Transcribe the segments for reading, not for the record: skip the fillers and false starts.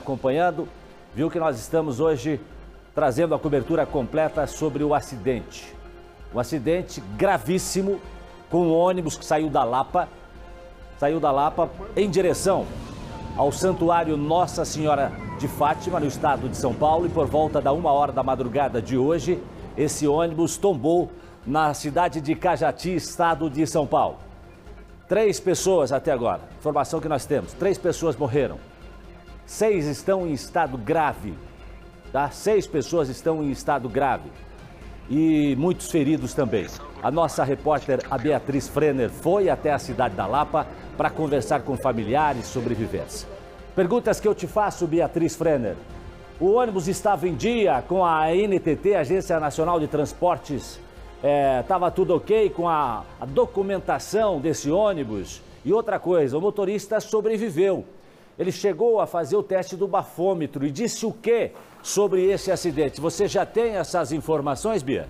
acompanhando, viu que nós estamos hoje trazendo a cobertura completa sobre o acidente. Um acidente gravíssimo com um ônibus que saiu da Lapa em direção ao Santuário Nossa Senhora de Fátima, no estado de São Paulo, e por volta da 1h da madrugada de hoje, esse ônibus tombou na cidade de Cajati, estado de São Paulo. 3 pessoas até agora, informação que nós temos, 3 pessoas morreram. 6 estão em estado grave, tá? 6 pessoas estão em estado grave e muitos feridos também. A nossa repórter, a Beatriz Frenner, foi até a cidade da Lapa para conversar com familiares e sobreviventes. Perguntas que eu te faço, Beatriz Frenner. O ônibus estava em dia com a ANTT, Agência Nacional de Transportes? Estava tudo ok com a documentação desse ônibus? E outra coisa, o motorista sobreviveu. Ele chegou a fazer o teste do bafômetro e disse o quê sobre esse acidente? Você já tem essas informações, Bia?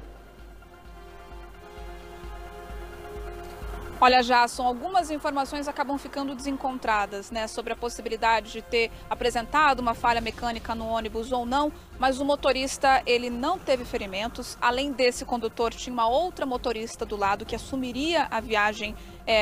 Olha, Jasson, algumas informações acabam ficando desencontradas, né, sobre a possibilidade de ter apresentado uma falha mecânica no ônibus ou não, mas o motorista, ele não teve ferimentos. Além desse condutor, tinha uma outra motorista do lado que assumiria a viagem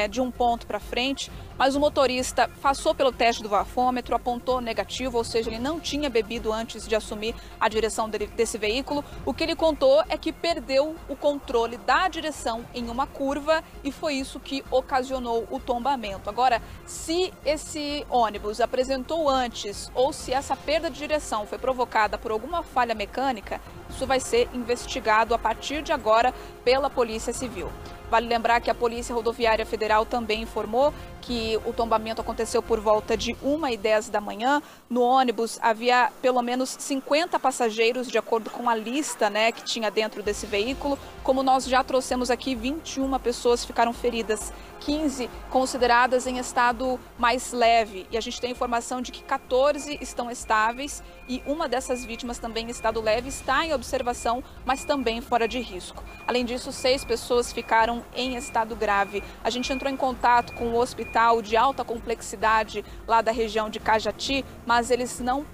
de um ponto para frente, mas o motorista passou pelo teste do bafômetro, apontou negativo, ou seja, ele não tinha bebido antes de assumir a direção desse veículo. O que ele contou é que perdeu o controle da direção em uma curva e foi isso que ocasionou o tombamento. Agora, se esse ônibus apresentou antes ou se essa perda de direção foi provocada por alguma falha mecânica, isso vai ser investigado a partir de agora pela Polícia Civil. Vale lembrar que a Polícia Rodoviária Federal também informou que o tombamento aconteceu por volta de 1h10 da manhã. No ônibus havia pelo menos 50 passageiros, de acordo com a lista, né, que tinha dentro desse veículo. Como nós já trouxemos aqui, 21 pessoas ficaram feridas, 15 consideradas em estado mais leve. E a gente tem informação de que 14 estão estáveis e uma dessas vítimas também em estado leve está em observação, mas também fora de risco. Além disso, 6 pessoas ficaram em estado grave. A gente entrou em contato com o hospital de alta complexidade lá da região de Cajati, mas eles não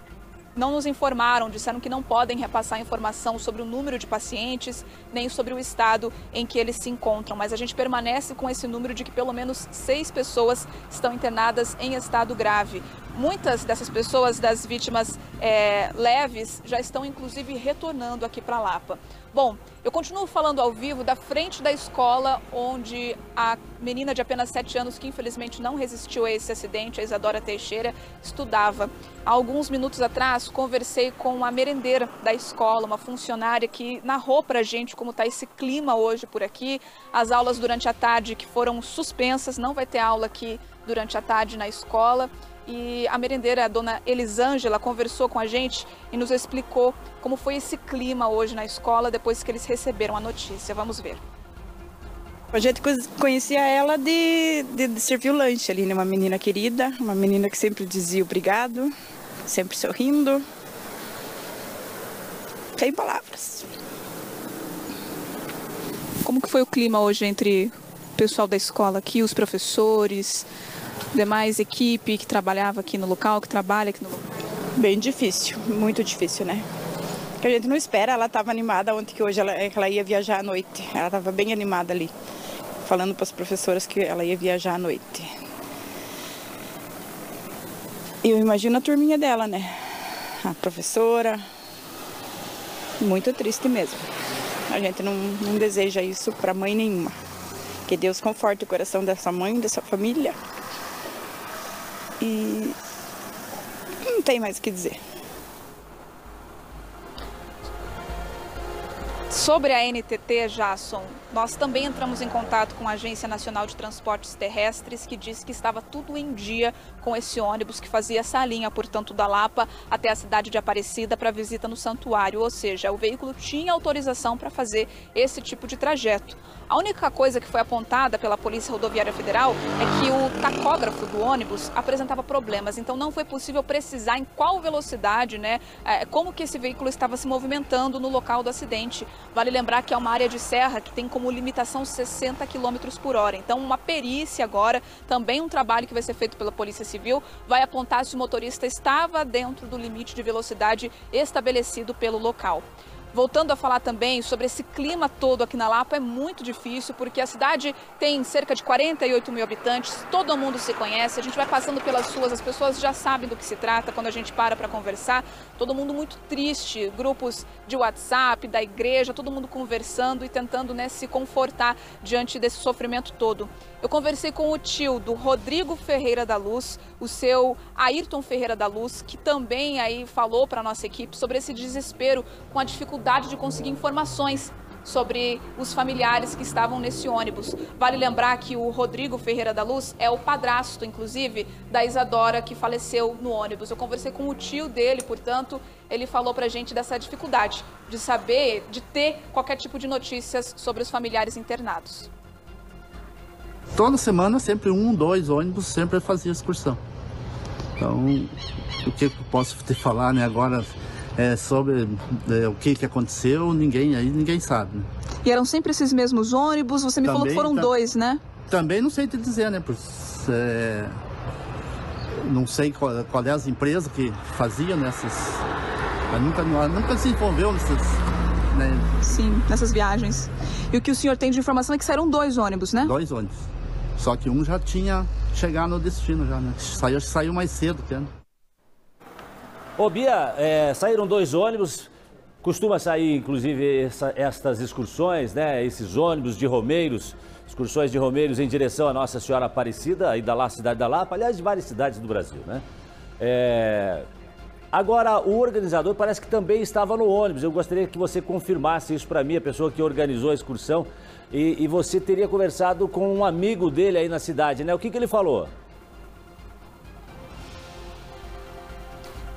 nos informaram, disseram que não podem repassar informação sobre o número de pacientes, nem sobre o estado em que eles se encontram. Mas a gente permanece com esse número de que pelo menos 6 pessoas estão internadas em estado grave. Muitas dessas pessoas, das vítimas leves, já estão inclusive retornando aqui para Lapa. Bom, eu continuo falando ao vivo da frente da escola onde a menina de apenas 7 anos, que infelizmente não resistiu a esse acidente, a Isadora Teixeira, estudava. Há alguns minutos atrás, conversei com a merendeira da escola, uma funcionária que narrou pra gente como está esse clima hoje por aqui. As aulas durante a tarde que foram suspensas, não vai ter aula aqui durante a tarde na escola. E a merendeira, a dona Elisângela, conversou com a gente e nos explicou como foi esse clima hoje na escola depois que eles receberam a notícia. Vamos ver. A gente conhecia ela de servir o lanche ali, né? Uma menina querida, uma menina que sempre dizia obrigado, sempre sorrindo. Sem palavras. Como que foi o clima hoje entre o pessoal da escola aqui, os professores, demais equipe que trabalhava aqui no local, que trabalha aqui no local? Bem difícil, muito difícil, né? Que a gente não espera. Ela estava animada ontem, que hoje ela ia viajar à noite. Ela estava bem animada ali, falando para as professoras que ela ia viajar à noite. E eu imagino a turminha dela, né? A professora, muito triste mesmo. A gente não deseja isso para mãe nenhuma. Que Deus conforte o coração dessa mãe, dessa família. E não tem mais o que dizer. Sobre a ANTT, Jasson, nós também entramos em contato com a Agência Nacional de Transportes Terrestres, que disse que estava tudo em dia com esse ônibus que fazia essa linha, portanto, da Lapa até a cidade de Aparecida para visita no santuário, ou seja, o veículo tinha autorização para fazer esse tipo de trajeto. A única coisa que foi apontada pela Polícia Rodoviária Federal é que o tacógrafo do ônibus apresentava problemas, então não foi possível precisar em qual velocidade, né, como que esse veículo estava se movimentando no local do acidente. Vale lembrar que é uma área de serra que tem como limitação 60 km por hora. Então, uma perícia agora, também um trabalho que vai ser feito pela Polícia Civil, vai apontar se o motorista estava dentro do limite de velocidade estabelecido pelo local. Voltando a falar também sobre esse clima todo aqui na Lapa, é muito difícil, porque a cidade tem cerca de 48 mil habitantes, todo mundo se conhece, a gente vai passando pelas ruas, as pessoas já sabem do que se trata quando a gente para conversar, todo mundo muito triste, grupos de WhatsApp, da igreja, todo mundo conversando e tentando, né, se confortar diante desse sofrimento todo. Eu conversei com o tio do Rodrigo Ferreira da Luz, o seu Ayrton Ferreira da Luz, que também aí falou para a nossa equipe sobre esse desespero com a dificuldade de conseguir informações sobre os familiares que estavam nesse ônibus. Vale lembrar que o Rodrigo Ferreira da Luz é o padrasto, inclusive, da Isadora, que faleceu no ônibus. Eu conversei com o tio dele, portanto, ele falou pra gente dessa dificuldade de saber, de ter qualquer tipo de notícias sobre os familiares internados. Toda semana, sempre 1, 2 ônibus, sempre fazia excursão. Então, o que eu posso te falar, né, agora sobre o que aconteceu, ninguém sabe. Né? E eram sempre esses mesmos ônibus? Você me falou que foram 2, né? Também não sei te dizer, né? Não sei qual é as empresas que faziam nessas... Nunca se envolveu nessas... Né? Sim, nessas viagens. E o que o senhor tem de informação é que saíram 2 ônibus, né? 2 ônibus. Só que um já tinha chegado no destino, já, né? Saiu mais cedo, né? Ô Bia, saíram 2 ônibus, costuma sair inclusive estas excursões, né? Esses ônibus de romeiros, excursões de romeiros em direção à Nossa Senhora Aparecida, aí da cidade da Lapa, aliás, de várias cidades do Brasil, né? Agora, o organizador parece que também estava no ônibus. Eu gostaria que você confirmasse isso para mim, a pessoa que organizou a excursão. E você teria conversado com um amigo dele aí na cidade, né? O que ele falou?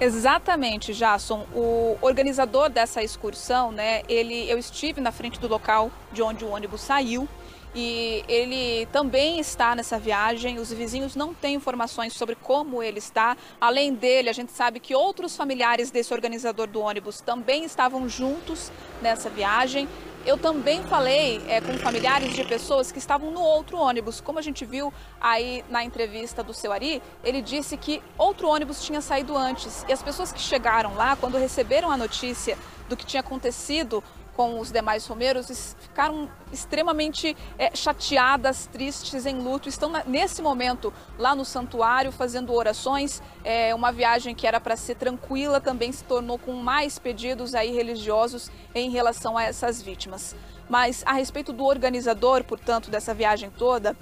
Exatamente, Jasson. O organizador dessa excursão, né? Eu estive na frente do local de onde o ônibus saiu. E ele também está nessa viagem, os vizinhos não têm informações sobre como ele está. Além dele, a gente sabe que outros familiares desse organizador do ônibus também estavam juntos nessa viagem. Eu também falei com familiares de pessoas que estavam no outro ônibus. Como a gente viu aí na entrevista do seu Ari, ele disse que outro ônibus tinha saído antes. E as pessoas que chegaram lá, quando receberam a notícia do que tinha acontecido com os demais romeiros, ficaram extremamente chateadas, tristes, em luto. Estão nesse momento lá no santuário fazendo orações. Uma viagem que era para ser tranquila também se tornou com mais pedidos aí religiosos em relação a essas vítimas. Mas a respeito do organizador, portanto, dessa viagem toda,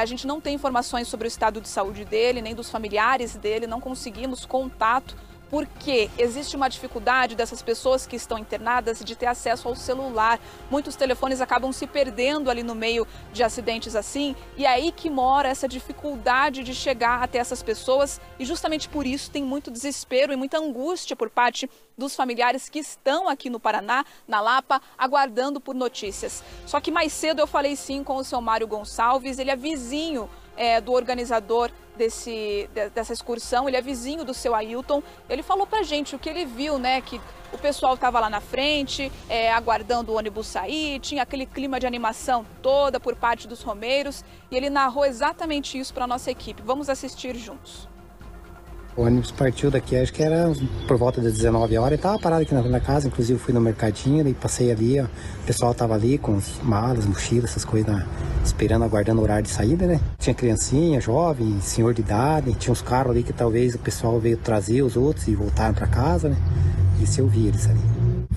a gente não tem informações sobre o estado de saúde dele, nem dos familiares dele, não conseguimos contato, porque existe uma dificuldade dessas pessoas que estão internadas de ter acesso ao celular. Muitos telefones acabam se perdendo ali no meio de acidentes assim, e é aí que mora essa dificuldade de chegar até essas pessoas, e justamente por isso tem muito desespero e muita angústia por parte dos familiares que estão aqui no Paraná, na Lapa, aguardando por notícias. Só que mais cedo eu falei sim com o seu Mário Gonçalves, ele é vizinho do organizador dessa excursão, ele é vizinho do seu Ailton. Ele falou pra gente o que ele viu, né, que o pessoal estava lá na frente, aguardando o ônibus sair, tinha aquele clima de animação toda por parte dos romeiros, e ele narrou exatamente isso para nossa equipe. Vamos assistir juntos. O ônibus partiu daqui, acho que era por volta das 19 horas, ele estava parado aqui na casa, inclusive fui no mercadinho, daí passei ali, ó, o pessoal estava ali com malas, mochilas, essas coisas, esperando, aguardando o horário de saída, né? Tinha criancinha, jovem, senhor de idade, tinha uns carros ali que talvez o pessoal veio trazer os outros e voltaram para casa, né? Isso eu vi eles ali.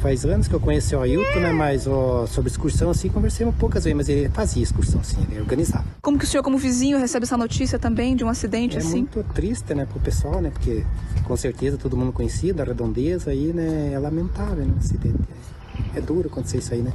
Faz anos que eu conheci o Ailton, né? Mas sobre excursão, assim, conversei poucas vezes, mas ele fazia excursão, sim, ele organizava. Como que o senhor, como vizinho, recebe essa notícia também de um acidente assim? É muito triste, né, pro pessoal, né? Porque com certeza todo mundo conhecido, a redondeza aí, né? É lamentável, né? O acidente. É duro acontecer isso aí, né?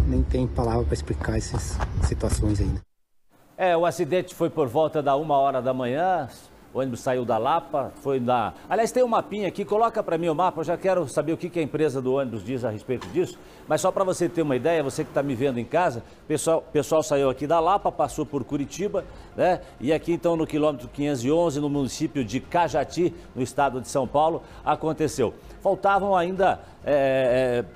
Nem tem palavra para explicar essas situações aí, né? O acidente foi por volta da 1h da manhã. O ônibus saiu da Lapa, foi na... Aliás, tem um mapinha aqui, coloca para mim o mapa, eu já quero saber o que a empresa do ônibus diz a respeito disso. Mas só para você ter uma ideia, você que está me vendo em casa, o pessoal saiu aqui da Lapa, passou por Curitiba, né? E aqui então no quilômetro 511, no município de Cajati, no estado de São Paulo, aconteceu. Faltavam ainda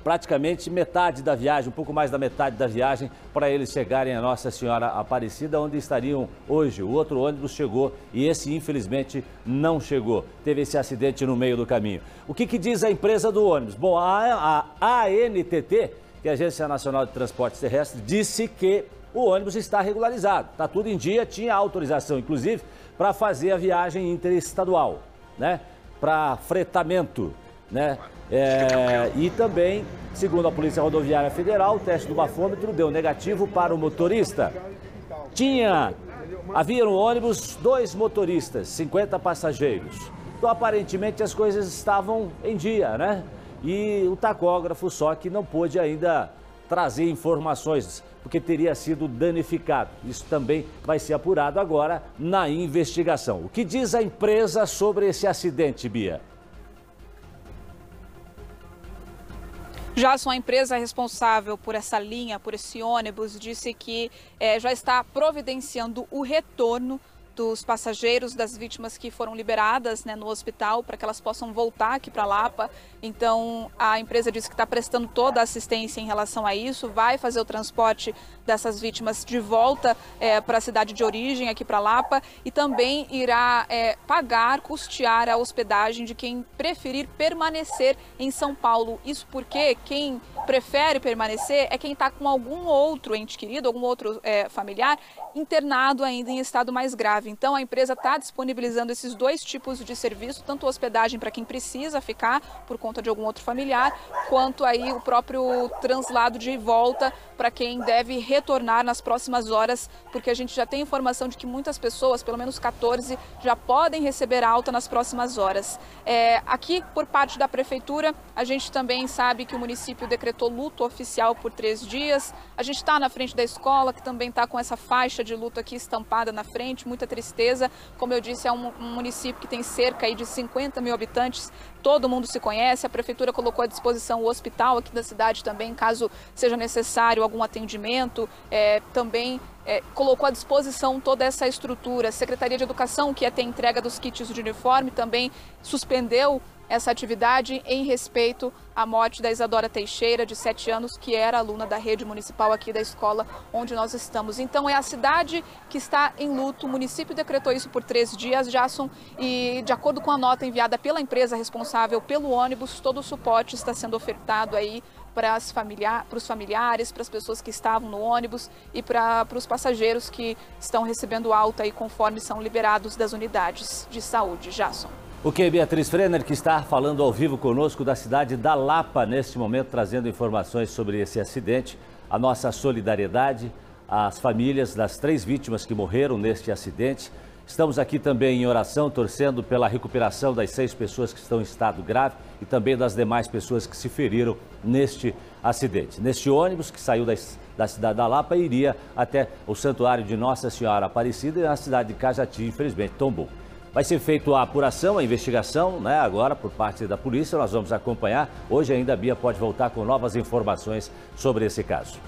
praticamente metade da viagem, um pouco mais da metade da viagem, para eles chegarem a Nossa Senhora Aparecida, onde estariam hoje. O outro ônibus chegou e esse, infelizmente, não chegou. Teve esse acidente no meio do caminho. O que diz a empresa do ônibus? Bom, a ANTT, que é a Agência Nacional de Transportes Terrestres, disse que o ônibus está regularizado. Está tudo em dia, tinha autorização, inclusive, para fazer a viagem interestadual, né? Para fretamento, né? E também, segundo a Polícia Rodoviária Federal, o teste do bafômetro deu negativo para o motorista. Havia no ônibus 2 motoristas, 50 passageiros. Então, aparentemente, as coisas estavam em dia, né? E o tacógrafo só que não pôde ainda trazer informações, porque teria sido danificado. Isso também vai ser apurado agora na investigação. O que diz a empresa sobre esse acidente, Bia? Jason, a empresa responsável por essa linha, por esse ônibus, disse que já está providenciando o retorno dos passageiros, das vítimas que foram liberadas, né, no hospital, para que elas possam voltar aqui para Lapa. Então, a empresa disse que está prestando toda a assistência em relação a isso, vai fazer o transporte dessas vítimas de volta para a cidade de origem, aqui para Lapa, e também irá custear a hospedagem de quem preferir permanecer em São Paulo. Isso porque quem prefere permanecer é quem está com algum outro ente querido, algum outro familiar internado ainda em estado mais grave. Então, a empresa está disponibilizando esses 2 tipos de serviço, tanto hospedagem para quem precisa ficar por conta de algum outro familiar, quanto aí o próprio translado de volta para quem deve retornar nas próximas horas, porque a gente já tem informação de que muitas pessoas, pelo menos 14, já podem receber alta nas próximas horas. Aqui, por parte da prefeitura, a gente também sabe que o município decretou luto oficial por 3 dias. A gente está na frente da escola, que também está com essa faixa de luto aqui estampada na frente, muita tristeza. Como eu disse, é um município que tem cerca aí de 50 mil habitantes, todo mundo se conhece. A prefeitura colocou à disposição o hospital aqui da cidade também, caso seja necessário algum atendimento, também colocou à disposição toda essa estrutura. A Secretaria de Educação, que ia ter entrega dos kits de uniforme, também suspendeu essa atividade em respeito à morte da Isadora Teixeira, de 7 anos, que era aluna da rede municipal aqui da escola onde nós estamos. Então, é a cidade que está em luto. O município decretou isso por 3 dias, Jason, e de acordo com a nota enviada pela empresa responsável pelo ônibus, todo o suporte está sendo ofertado aí para os familiares, para as pessoas que estavam no ônibus e para os passageiros que estão recebendo alta aí conforme são liberados das unidades de saúde. Jason. Ok, Beatriz Frenner, que está falando ao vivo conosco da cidade da Lapa, neste momento, trazendo informações sobre esse acidente. A nossa solidariedade às famílias das 3 vítimas que morreram neste acidente. Estamos aqui também em oração, torcendo pela recuperação das 6 pessoas que estão em estado grave e também das demais pessoas que se feriram neste acidente. Neste ônibus que saiu da cidade da Lapa e iria até o Santuário de Nossa Senhora Aparecida e na cidade de Cajati, infelizmente, tombou. Vai ser feita a apuração, a investigação, né, agora por parte da polícia. Nós vamos acompanhar. Hoje ainda a Bia pode voltar com novas informações sobre esse caso.